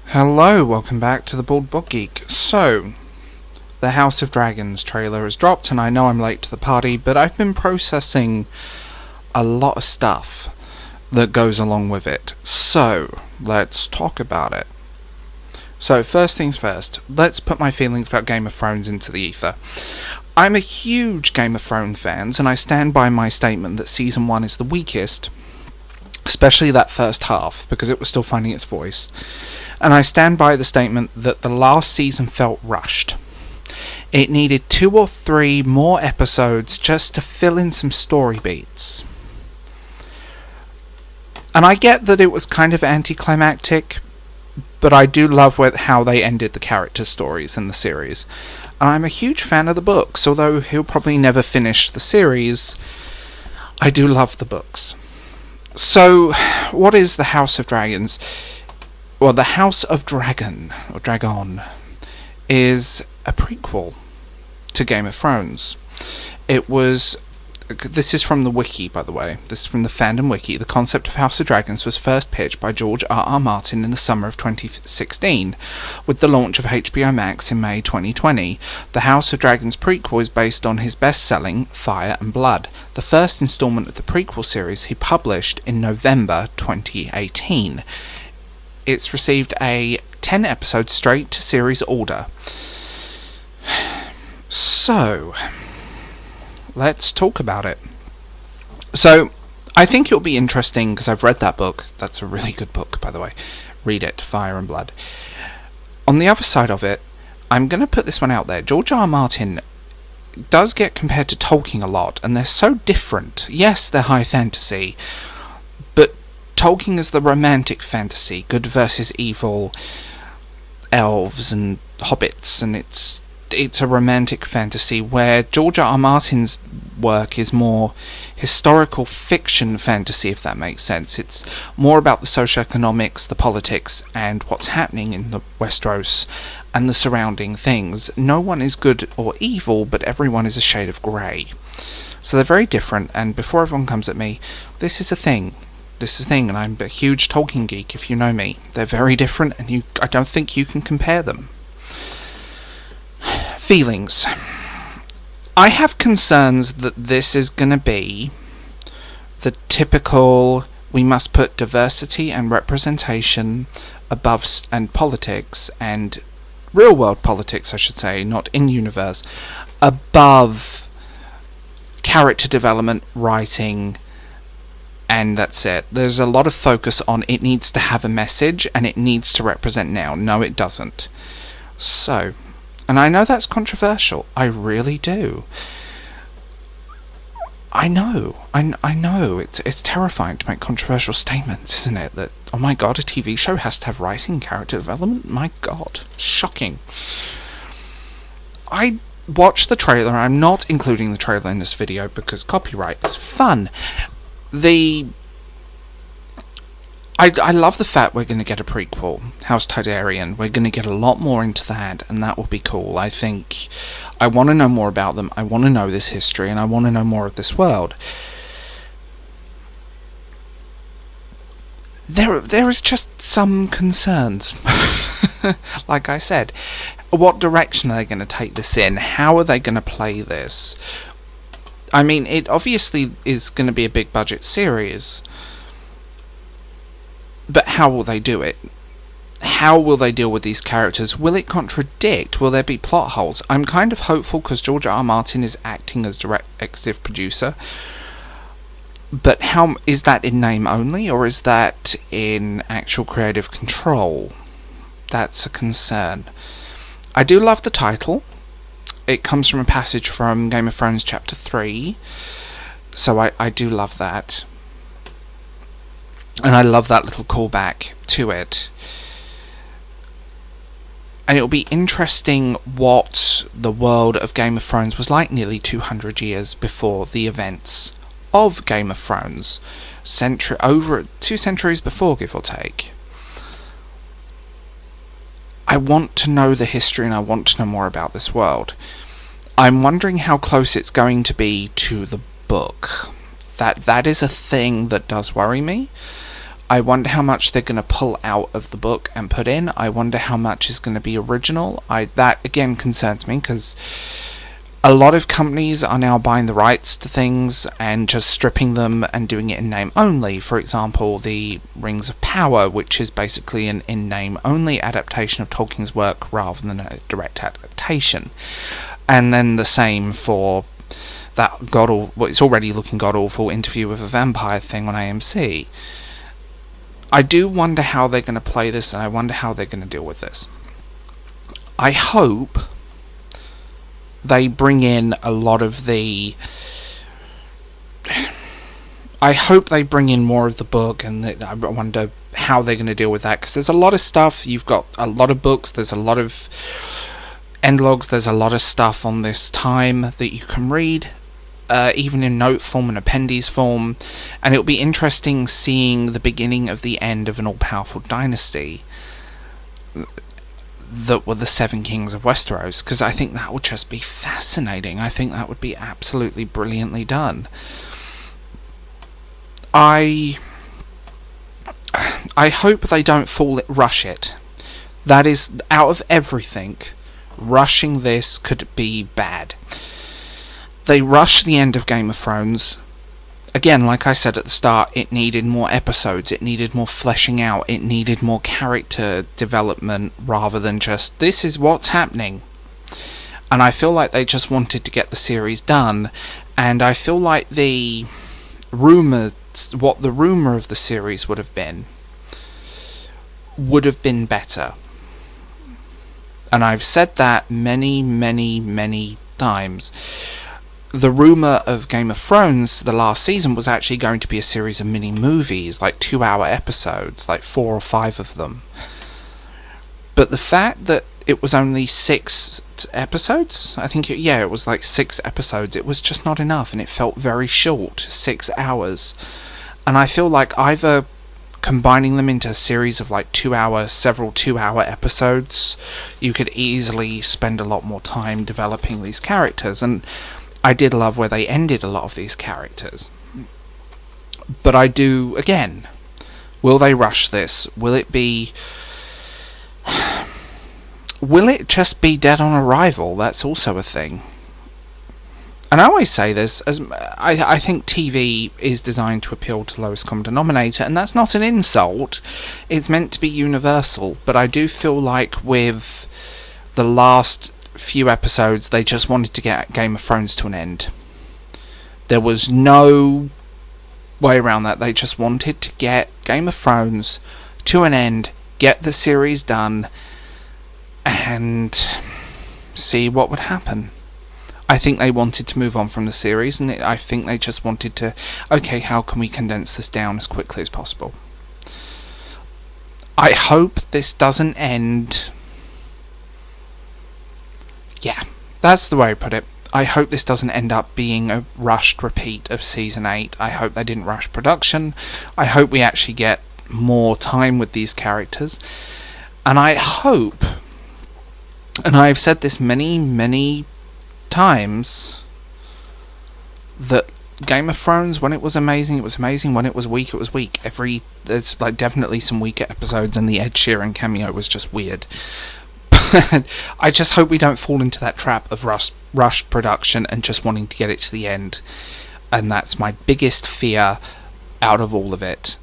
Hello, welcome back to the Bald Book Geek. So, the House of Dragons trailer has dropped, and I know I'm late to the party, but I've been processing a lot of stuff that goes along with it. So, let's talk about it. So, first things first, let's put my feelings about Game of Thrones into the ether. I'm a huge Game of Thrones fan, and I stand by my statement that Season 1 is the weakest, especially that first half, because it was still finding its voice. And I stand by the statement that the last season felt rushed. It needed 2 or 3 more episodes just to fill in some story beats. And I get that it was kind of anticlimactic, but I do love how they ended the character stories in the series. And I'm a huge fan of the books, although he'll probably never finish the series. I do love the books. So, what is the House of Dragons? Well, the House of Dragon, or Dragon, is a prequel to Game of Thrones. This is from the wiki, by the way. This is from the fandom wiki. The concept of House of Dragons was first pitched by George R.R. Martin in the summer of 2016, with the launch of HBO Max in May 2020. The House of Dragons prequel is based on his best-selling Fire and Blood, the first installment of the prequel series he published in November 2018. It's received a 10-episode straight-to-series order. So, let's talk about it. So, I think it'll be interesting, because I've read that book. That's a really good book, by the way. Read it, Fire and Blood. On the other side of it, I'm going to put this one out there. George R. R. Martin does get compared to Tolkien a lot, and they're so different. Yes, they're high fantasy, but Tolkien is the romantic fantasy, good versus evil, elves and hobbits, and it's a romantic fantasy, where George R. R. Martin's work is more historical fiction fantasy, if that makes sense. It's more about the socioeconomics, the politics, and what's happening in the Westeros and the surrounding things. No one is good or evil, but everyone is a shade of grey. So they're very different, and before everyone comes at me, this is a thing. This is a thing, and I'm a huge Tolkien geek, if you know me. They're very different, and I don't think you can compare them. Feelings. I have concerns that this is going to be the typical, we must put diversity and representation above, and politics, and real-world politics, I should say, not in-universe, above character development, writing, and that's it. There's a lot of focus on it needs to have a message and it needs to represent now. No, it doesn't. So, and I know that's controversial. I really do. I know. It's terrifying to make controversial statements, isn't it? That, oh my god, a TV show has to have writing, character development? My god. Shocking. I watched the trailer. I'm not including the trailer in this video because copyright is fun. I love the fact we're going to get a prequel, House Targaryen. We're going to get a lot more into that, and that will be cool. I think I want to know more about them. I want to know this history, and I want to know more of this world. There is just some concerns. Like I said, what direction are they going to take this in? How are they going to play this? I mean, it obviously is going to be a big budget series, but how will they do it? How will they deal with these characters? Will it contradict? Will there be plot holes? I'm kind of hopeful because George R. R. Martin is acting as executive producer, but how is that in name only, or is that in actual creative control? That's a concern. I do love the title. It comes from a passage from Game of Thrones Chapter 3, so I do love that. And I love that little callback to it. And it'll be interesting what the world of Game of Thrones was like nearly 200 years before the events of Game of Thrones. Over 2 centuries before, give or take. I want to know the history and I want to know more about this world. I'm wondering how close it's going to be to the book. That is a thing that does worry me. I wonder how much they're going to pull out of the book and put in. I wonder how much is going to be original. That again concerns me, because a lot of companies are now buying the rights to things and just stripping them and doing it in name only. For example, the Rings of Power, which is basically an in name only adaptation of Tolkien's work rather than a direct adaptation. And then the same for that it's already looking god-awful Interview with a Vampire thing on AMC. I do wonder how they're going to play this, and I wonder how they're going to deal with this. I hope they bring in a lot of the... I hope they bring in more of the book, and I wonder how they're going to deal with that, because there's a lot of stuff. You've got a lot of books, there's a lot of end logs, there's a lot of stuff on this time that you can read, even in note form and appendices form, and it'll be interesting seeing the beginning of the end of an all-powerful dynasty that were the Seven Kings of Westeros, because I think that would just be fascinating. I think that would be absolutely brilliantly done. I hope they don't rush it. That is, out of everything, rushing this could be bad. They rushed the end of Game of Thrones. Again, like I said at the start, it needed more episodes, it needed more fleshing out, it needed more character development rather than just, this is what's happening. And I feel like they just wanted to get the series done, and I feel like what the rumour of the series would have been better. And I've said that many, many, many times. The rumour of Game of Thrones, the last season, was actually going to be a series of mini-movies, like 2-hour episodes, like 4 or 5 of them. But the fact that it was only 6 episodes, I think, it was like 6 episodes, it was just not enough, and it felt very short, 6 hours. And I feel like either combining them into a series of like several 2-hour episodes, you could easily spend a lot more time developing these characters, and I did love where they ended a lot of these characters. But I do, again, will they rush this? Will it just be dead on arrival? That's also a thing. And I always say this, as I think TV is designed to appeal to lowest common denominator, and that's not an insult. It's meant to be universal, but I do feel like with the last few episodes, they just wanted to get Game of Thrones to an end. There was no way around that. They just wanted to get Game of Thrones to an end, get the series done, and see what would happen. I think they wanted to move on from the series, and I think they just wanted to, okay, how can we condense this down as quickly as possible? I hope this doesn't end... Yeah, that's the way I put it. I hope this doesn't end up being a rushed repeat of Season 8. I hope they didn't rush production. I hope we actually get more time with these characters. And I hope, and I've said this many, many times, that Game of Thrones, when it was amazing, it was amazing. When it was weak, it was weak. There's like definitely some weaker episodes, and the Ed Sheeran cameo was just weird. I just hope we don't fall into that trap of rushed production and just wanting to get it to the end. And that's my biggest fear out of all of it.